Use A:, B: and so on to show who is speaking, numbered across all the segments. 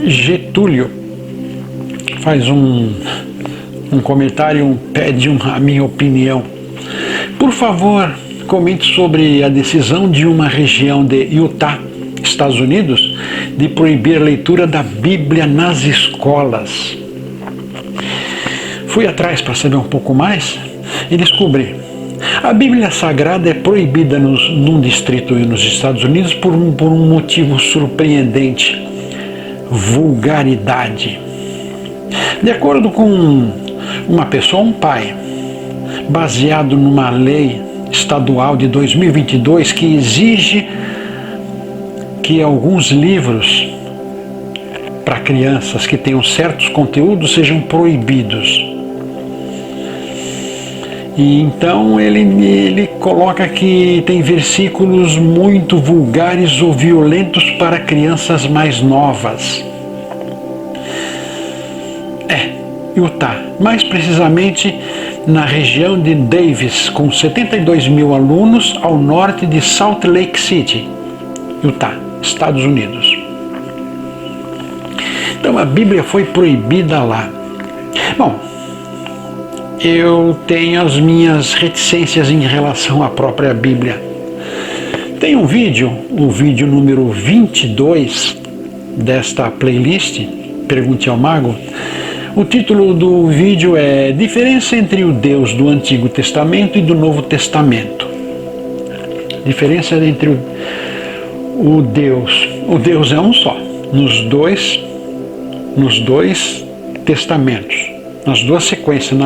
A: Getúlio faz um comentário, pede a minha opinião. Por favor, comente sobre a decisão de uma região de Utah, Estados Unidos, de proibir a leitura da Bíblia nas escolas. Fui atrás para saber um pouco mais e descobri. A Bíblia Sagrada é proibida num distrito nos Estados Unidos por um motivo surpreendente: vulgaridade. De acordo com uma pessoa, um pai, baseado numa lei estadual de 2022 que exige que alguns livros para crianças que tenham certos conteúdos sejam proibidos. E então ele coloca que tem versículos muito vulgares ou violentos para crianças mais novas. Utah, mais precisamente na região de Davis, com 72 mil alunos ao norte de Salt Lake City, Utah, Estados Unidos. Então a Bíblia foi proibida lá. Bom, eu tenho as minhas reticências em relação à própria Bíblia. Tem um vídeo, o vídeo número 22 desta playlist, Pergunte ao Mago. O título do vídeo é Diferença entre o Deus do Antigo Testamento e do Novo Testamento. Diferença entre o Deus. O Deus é um só, nos dois testamentos, nas duas sequências.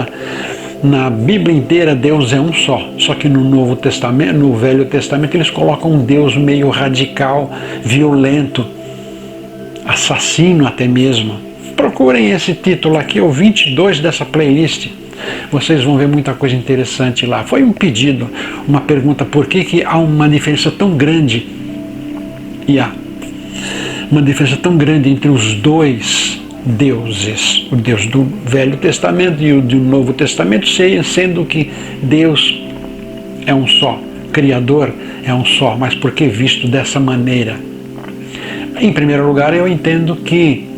A: Na Bíblia inteira, Deus é um só. Só que no Novo Testamento, no Velho Testamento, eles colocam um Deus meio radical, violento, assassino até mesmo. Procurem esse título aqui, o 22 dessa playlist. Vocês vão ver muita coisa interessante lá. Foi um pedido, uma pergunta, por que há uma diferença tão grande? E há uma diferença tão grande entre os dois deuses, o Deus do Velho Testamento e o do Novo Testamento, sendo que Deus é um só, Criador é um só, mas por que visto dessa maneira? Em primeiro lugar, eu entendo que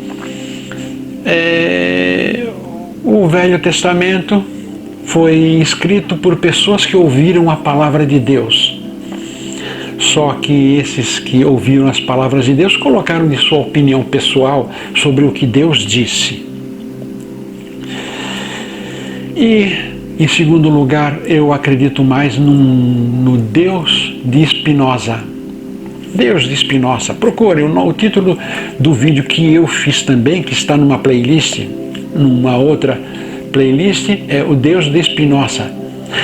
A: o Velho Testamento foi escrito por pessoas que ouviram a palavra de Deus. Só que esses que ouviram as palavras de Deus colocaram de sua opinião pessoal sobre o que Deus disse. E, em segundo lugar, eu acredito mais no Deus de Spinoza. Deus de Spinoza. Procure o título do vídeo que eu fiz também, que está numa playlist, numa outra playlist, é o Deus de Spinoza.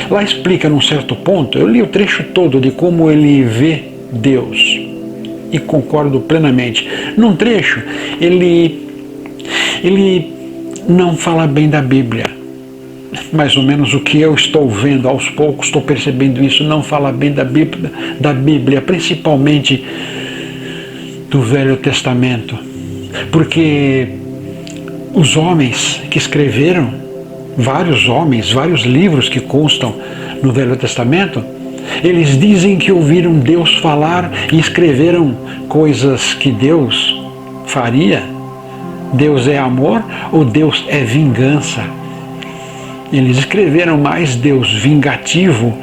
A: Lá explica num certo ponto, eu li o trecho todo de como ele vê Deus e concordo plenamente. Num trecho, ele não fala bem da Bíblia. Mais ou menos o que eu estou vendo, aos poucos estou percebendo isso, não fala bem da Bíblia, principalmente do Velho Testamento. Porque os homens que escreveram, vários livros que constam no Velho Testamento, eles dizem que ouviram Deus falar e escreveram coisas que Deus faria. Deus é amor ou Deus é vingança? Eles escreveram mais Deus vingativo,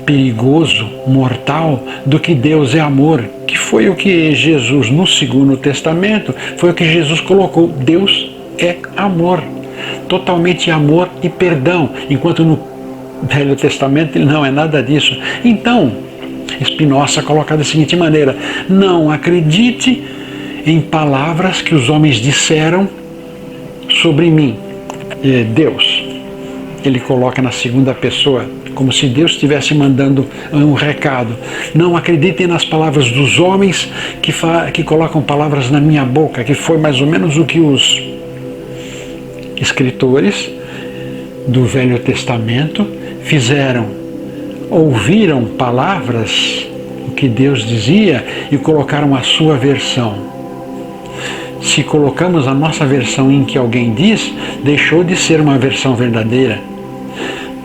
A: perigoso, mortal, do que Deus é amor, que foi o que Jesus, no Segundo Testamento, foi o que Jesus colocou. Deus é amor, totalmente amor e perdão, enquanto no Velho Testamento ele não é nada disso. Então, Spinoza coloca da seguinte maneira: não acredite em palavras que os homens disseram sobre mim. Deus, ele coloca na segunda pessoa, como se Deus estivesse mandando um recado. Não acreditem nas palavras dos homens que colocam palavras na minha boca, que foi mais ou menos o que os escritores do Velho Testamento fizeram. Ouviram palavras, o que Deus dizia, e colocaram a sua versão. Se colocamos a nossa versão em que alguém diz, deixou de ser uma versão verdadeira.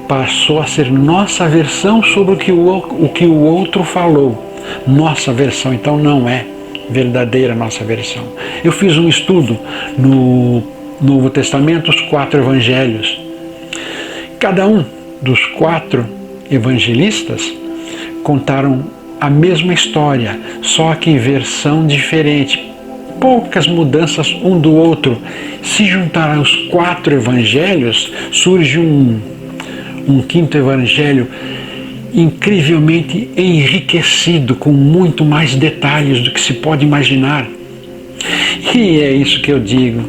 A: Passou a ser nossa versão sobre o que o outro falou. Nossa versão, então, não é verdadeira nossa versão. Eu fiz um estudo no Novo Testamento, os 4 evangelhos. Cada um dos 4 evangelistas contaram a mesma história, só que em versão diferente. Poucas mudanças um do outro. Se juntar os 4 evangelhos, surge um 5º evangelho incrivelmente enriquecido, com muito mais detalhes do que se pode imaginar. E é isso que eu digo.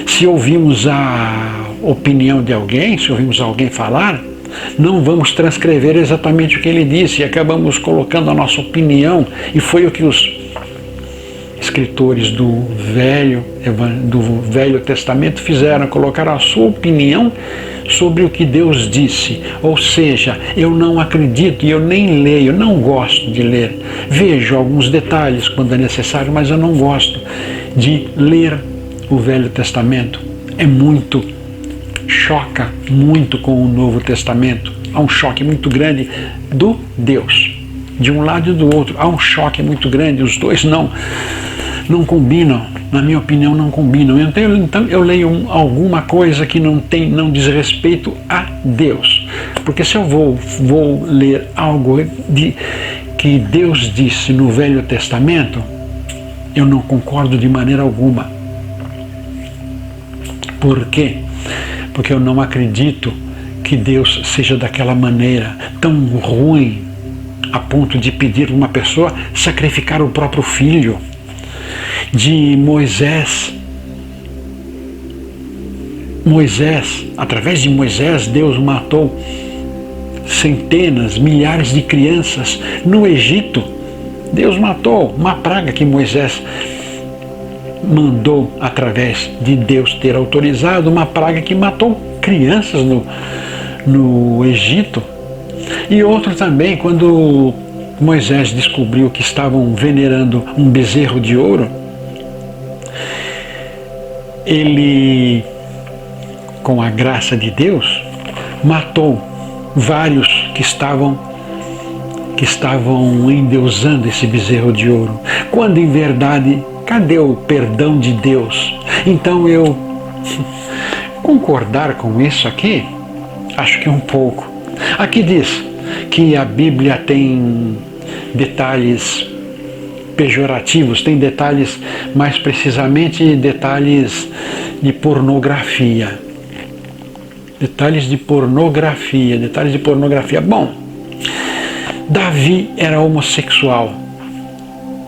A: Se ouvimos a opinião de alguém, se ouvimos alguém falar, não vamos transcrever exatamente o que ele disse e acabamos colocando a nossa opinião, e foi o que os escritores do Velho Testamento fizeram, colocaram a sua opinião sobre o que Deus disse. Ou seja, eu não acredito e eu nem leio, não gosto de ler. Vejo alguns detalhes quando é necessário, mas eu não gosto de ler o Velho Testamento. Choca muito com o Novo Testamento. Há um choque muito grande do Deus. De um lado e do outro, há um choque muito grande. Os dois não combinam, na minha opinião, não combinam. Então eu leio alguma coisa que não diz respeito a Deus. Porque se eu vou ler algo que Deus disse no Velho Testamento, eu não concordo de maneira alguma. Por quê? Porque eu não acredito que Deus seja daquela maneira tão ruim a ponto de pedir a uma pessoa sacrificar o próprio filho. De Moisés, através de Moisés, Deus matou centenas, milhares de crianças no Egito. Deus matou uma praga que Moisés mandou, através de Deus ter autorizado, uma praga que matou crianças no Egito. E outro também, quando Moisés descobriu que estavam venerando um bezerro de ouro, ele, com a graça de Deus, matou vários que estavam endeusando esse bezerro de ouro, quando em verdade, cadê o perdão de Deus? Então eu concordar com isso aqui, acho que um pouco. Aqui diz que a Bíblia tem detalhes pejorativos, tem detalhes, mais precisamente detalhes de pornografia. Detalhes de pornografia. Bom, Davi era homossexual.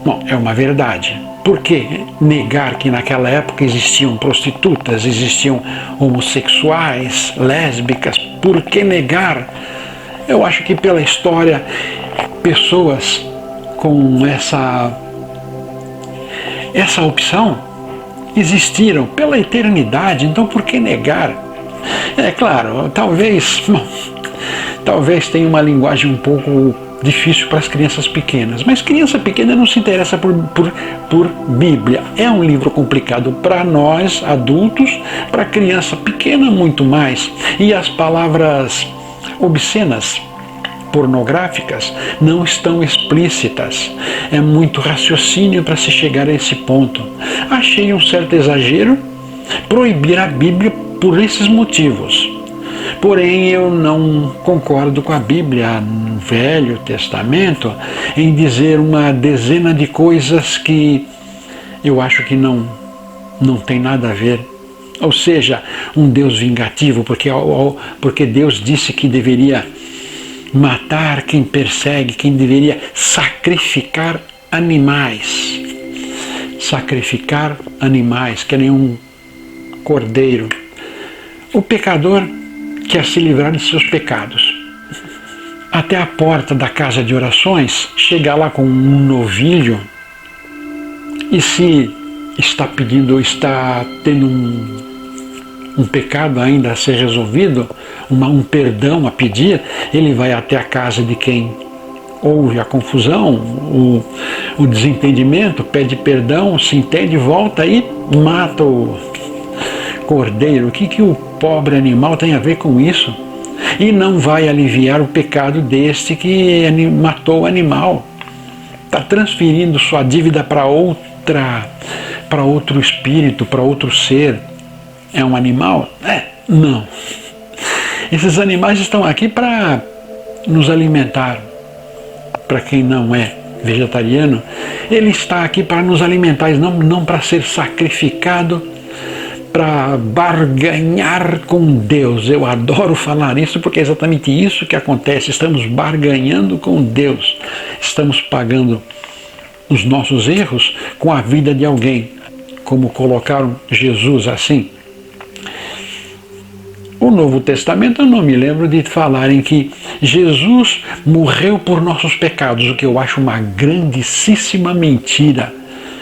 A: Bom, é uma verdade. Por que negar que naquela época existiam prostitutas, existiam homossexuais, lésbicas? Por que negar? Eu acho que pela história, pessoas com essa opção existiram pela eternidade, então por que negar? É claro, talvez tenha uma linguagem um pouco difícil para as crianças pequenas, mas criança pequena não se interessa por Bíblia. É um livro complicado para nós, adultos, para criança pequena muito mais. E as palavras obscenas, pornográficas, não estão explícitas. É muito raciocínio para se chegar a esse ponto. Achei um certo exagero proibir a Bíblia por esses motivos. Porém, eu não concordo com a Bíblia, no Velho Testamento, em dizer uma dezena de coisas que eu acho que não tem nada a ver. Ou seja, um Deus vingativo, porque Deus disse que deveria matar quem persegue, quem deveria sacrificar animais. Sacrificar animais, que nem um cordeiro. O pecador quer se livrar de seus pecados. Até a porta da casa de orações, chega lá com um novilho, e se está tendo um pecado ainda a ser resolvido, um perdão a pedir, ele vai até a casa de quem houve a confusão, o desentendimento, pede perdão, se entende, volta e mata o cordeiro. O que o pobre animal tem a ver com isso? E não vai aliviar o pecado deste que matou o animal. Está transferindo sua dívida para para outro espírito, para outro ser. É um animal? Não. Esses animais estão aqui para nos alimentar. Para quem não é vegetariano, ele está aqui para nos alimentar, não para ser sacrificado, para barganhar com Deus. Eu adoro falar isso porque é exatamente isso que acontece. Estamos barganhando com Deus. Estamos pagando os nossos erros com a vida de alguém, como colocaram Jesus assim. O Novo Testamento, eu não me lembro de falarem que Jesus morreu por nossos pecados, o que eu acho uma grandíssima mentira.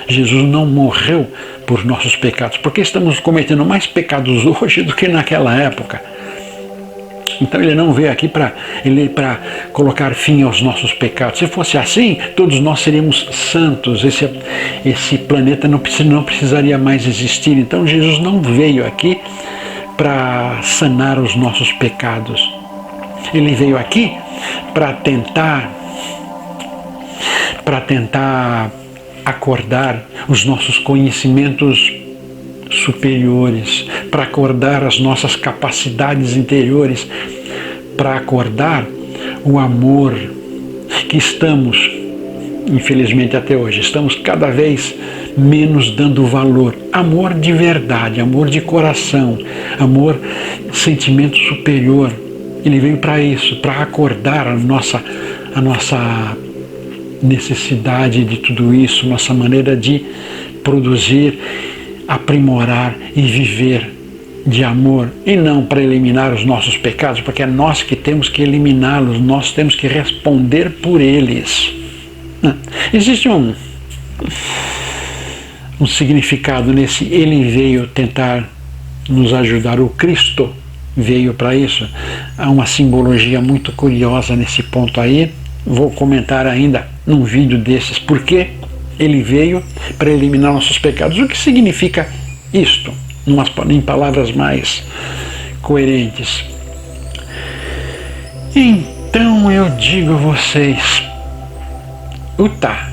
A: Jesus não morreu por nossos pecados, porque estamos cometendo mais pecados hoje do que naquela época. Então ele não veio aqui para colocar fim aos nossos pecados. Se fosse assim, todos nós seríamos santos. Esse planeta não precisaria mais existir. Então Jesus não veio aqui para sanar os nossos pecados. Ele veio aqui para tentar acordar os nossos conhecimentos superiores, para acordar as nossas capacidades interiores, para acordar o amor que estamos, infelizmente até hoje, estamos cada vez menos dando valor. Amor de verdade, amor de coração, amor, sentimento superior. Ele veio para isso, para acordar a nossa necessidade de tudo isso, nossa maneira de produzir, aprimorar e viver de amor, e não para eliminar os nossos pecados, porque é nós que temos que eliminá-los, nós temos que responder por eles. Existe um significado nesse ele veio tentar nos ajudar, o Cristo veio para isso. Há uma simbologia muito curiosa nesse ponto aí, vou comentar ainda num vídeo desses, porque ele veio para eliminar nossos pecados. O que significa isto, em palavras mais coerentes? Então eu digo a vocês, Utah,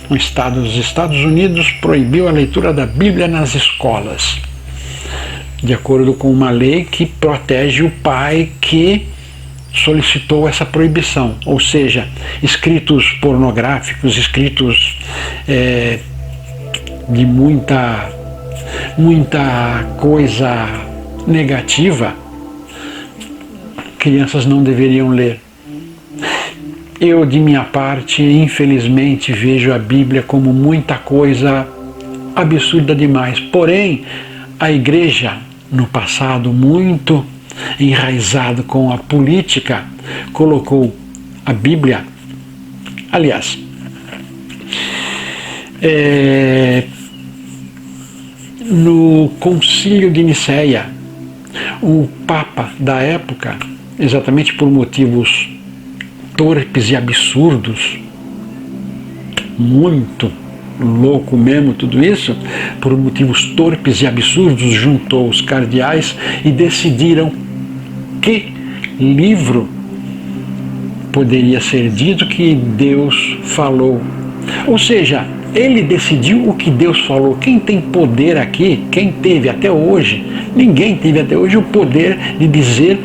A: os Estados Unidos proibiu a leitura da Bíblia nas escolas, de acordo com uma lei que protege o pai que solicitou essa proibição, ou seja, escritos pornográficos, escritos de muita coisa negativa, crianças não deveriam ler. Eu, de minha parte, infelizmente, vejo a Bíblia como muita coisa absurda demais. Porém, a igreja, no passado, muito enraizado com a política, colocou a Bíblia, aliás, no Concílio de Nicéia, o Papa da época, exatamente por motivos torpes e absurdos, muito louco mesmo tudo isso, por motivos torpes e absurdos, juntou os cardeais e decidiram que livro poderia ser dito que Deus falou. Ou seja, ele decidiu o que Deus falou. Quem tem poder aqui, quem teve até hoje, ninguém teve até hoje o poder de dizer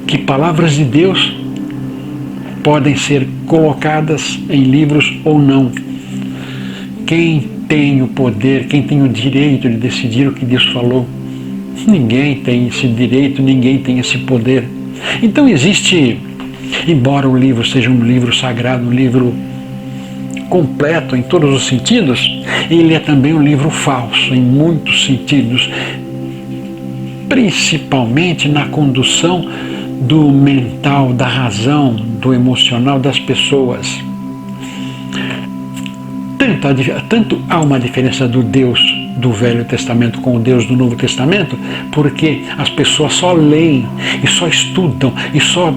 A: que palavras de Deus podem ser colocadas em livros ou não. Quem tem o poder, quem tem o direito de decidir o que Deus falou? Ninguém tem esse direito, ninguém tem esse poder. Então existe, embora o livro seja um livro sagrado, um livro completo em todos os sentidos, ele é também um livro falso em muitos sentidos, principalmente na condução do mental, da razão, do emocional das pessoas. Tanto há uma diferença do Deus do Velho Testamento com o Deus do Novo Testamento, porque as pessoas só leem e só estudam e só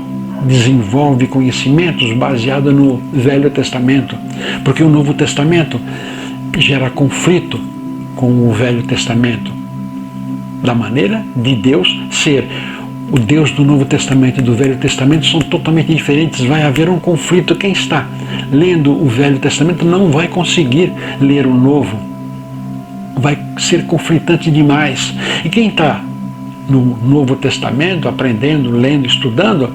A: desenvolvem conhecimentos baseados no Velho Testamento, porque o Novo Testamento gera conflito com o Velho Testamento, da maneira de Deus ser O Deus do Novo Testamento e do Velho Testamento são totalmente diferentes. Vai haver um conflito. Quem está lendo o Velho Testamento não vai conseguir ler o Novo. Vai ser conflitante demais. E quem está no Novo Testamento, aprendendo, lendo, estudando,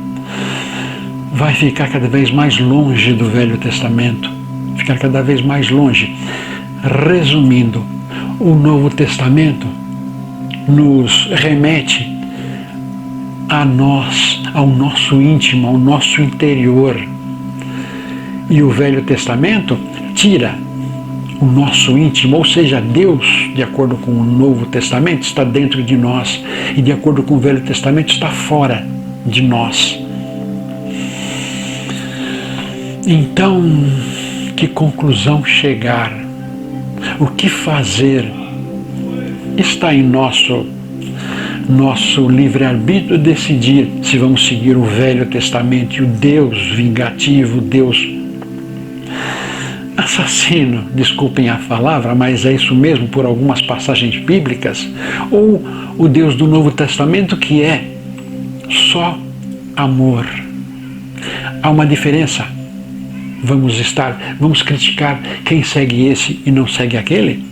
A: vai ficar cada vez mais longe do Velho Testamento. Ficar cada vez mais longe. Resumindo, o Novo Testamento nos remete a nós, ao nosso íntimo, ao nosso interior. E o Velho Testamento tira o nosso íntimo, ou seja, Deus, de acordo com o Novo Testamento, está dentro de nós, e de acordo com o Velho Testamento está fora de nós. Então, que conclusão chegar? O que fazer? Está em nosso livre-arbítrio decidir se vamos seguir o Velho Testamento e o Deus vingativo, Deus assassino, desculpem a palavra, mas é isso mesmo por algumas passagens bíblicas, ou o Deus do Novo Testamento que é só amor. Há uma diferença. Vamos criticar quem segue esse e não segue aquele?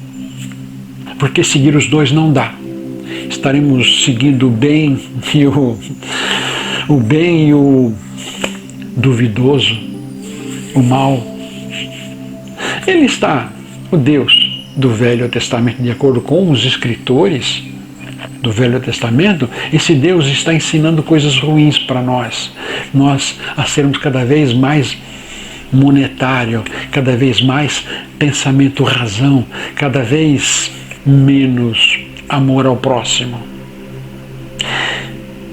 A: Porque seguir os dois não dá. Estaremos seguindo o bem e o duvidoso, o mal. Ele está, o Deus do Velho Testamento, de acordo com os escritores do Velho Testamento, esse Deus está ensinando coisas ruins para nós a sermos cada vez mais monetário, cada vez mais pensamento razão, cada vez menos amor ao próximo.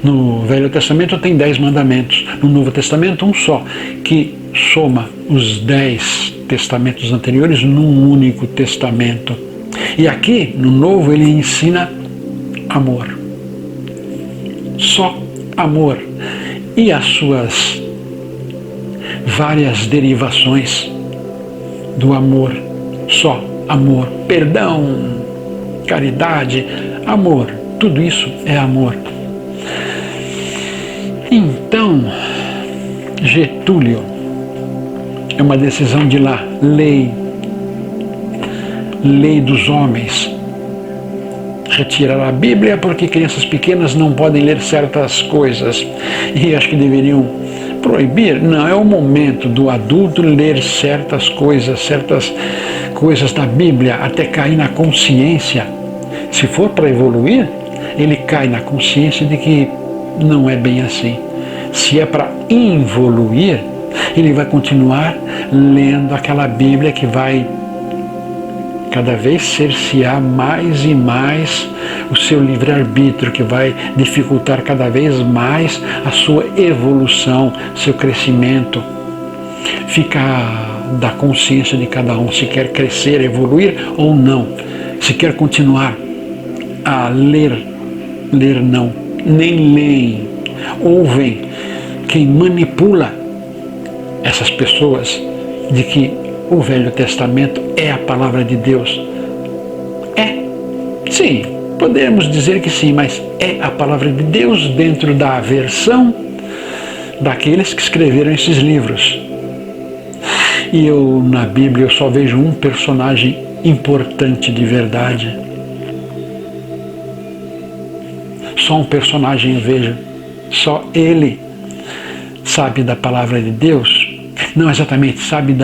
A: No Velho Testamento tem 10 mandamentos, no Novo Testamento um só, que soma os 10 testamentos anteriores num único testamento. E aqui, no Novo, ele ensina amor. Só amor. E as suas várias derivações do amor. Só amor. Perdão, caridade, amor. Tudo isso é amor. Então, Getúlio, é uma decisão de lá, lei dos homens. Retirar a Bíblia porque crianças pequenas não podem ler certas coisas. E acho que deveriam proibir. Não, é o momento do adulto ler certas coisas da Bíblia, até cair na consciência. Se for para evoluir, ele cai na consciência de que não é bem assim. Se é para involuir, ele vai continuar lendo aquela Bíblia que vai cada vez cercear mais e mais o seu livre-arbítrio, que vai dificultar cada vez mais a sua evolução, seu crescimento. Fica da consciência de cada um se quer crescer, evoluir ou não. Se quer continuar a ler não, nem leem, ouvem quem manipula essas pessoas de que o Velho Testamento é a palavra de Deus. É, sim, podemos dizer que sim, mas é a palavra de Deus dentro da versão daqueles que escreveram esses livros. E eu, na Bíblia, eu só vejo um personagem importante de verdade. Só um personagem eu vejo. Só ele sabe da palavra de Deus. Não exatamente sabe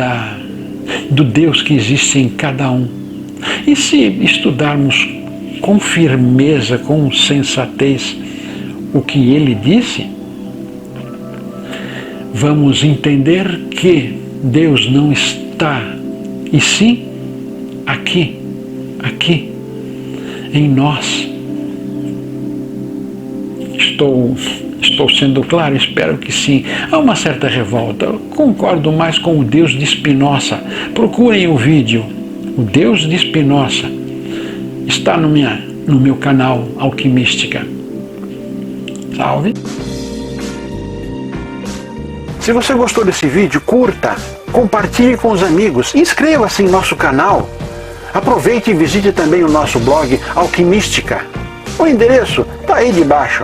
A: do Deus que existe em cada um. E se estudarmos com firmeza, com sensatez, o que ele disse, vamos entender que Deus não está, e sim aqui em nós. Estou sendo claro? Espero que sim. Há uma certa revolta. Eu concordo mais com o Deus de Spinoza. Procurem o vídeo. O Deus de Spinoza está no meu canal Alquimística. Salve! Se você gostou desse vídeo, curta, compartilhe com os amigos, inscreva-se em nosso canal. Aproveite e visite também o nosso blog Alquimística. O endereço está aí debaixo.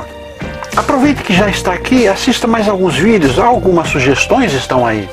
A: Aproveite que já está aqui, assista mais alguns vídeos, algumas sugestões estão aí.